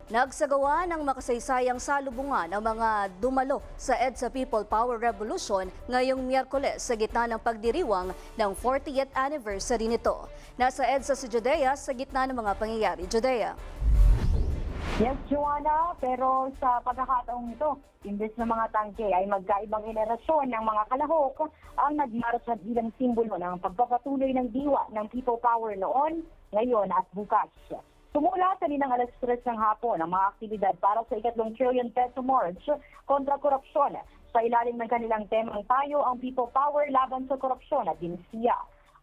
Nagsagawa ng makasaysayang salubungan ang mga dumalo sa EDSA People Power Revolution ngayong Miyerkules sa gitna ng pagdiriwang ng 40th anniversary nito. Nasa EDSA si Judea sa gitna ng mga pangyayari. Judea. Yes, Joanna, pero sa pagkakataong ito, imbes na mga tangke ay magkaibang henerasyon ng mga kalahok ang nagmarcha bilang simbolo ng pagpapatuloy ng diwa ng people power noon, ngayon at bukas. Tumula kaninang alas 3 ng hapon ang mga aktibidad para sa ikatlong trillion peso march kontra korupsyon. Sa ilalim ng kanilang temang tayo ang people power laban sa korupsyon at dinasya.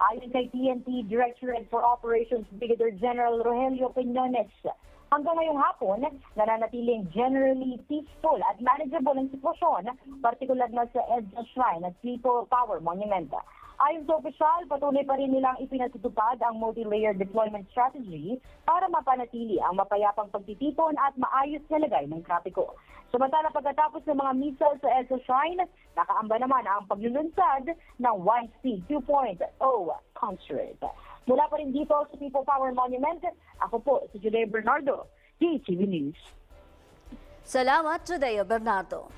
Ayon kay TNT Directorate for Operations Brigadier General Rogelio Peñones, hanggang ngayong hapon, nananatiling generally peaceful at manageable ang sitwasyon, partikular na sa EDSA Shrine at People Power Monument. Ayon sa opisyal, patuloy pa rin nilang ipinatutupad ang multi-layered deployment strategy para mapanatili ang mapayapang pagtitipon at maayos na lagay ng trapiko. Samantala pagkatapos ng mga misa sa EDSA Shrine, nakaamba naman ang paglulunsad ng One Speed 2.0 concert. Mula pa rin dito sa People Power Monument, ako po si Judea Bernardo, DTV News. Salamat, Judea Bernardo.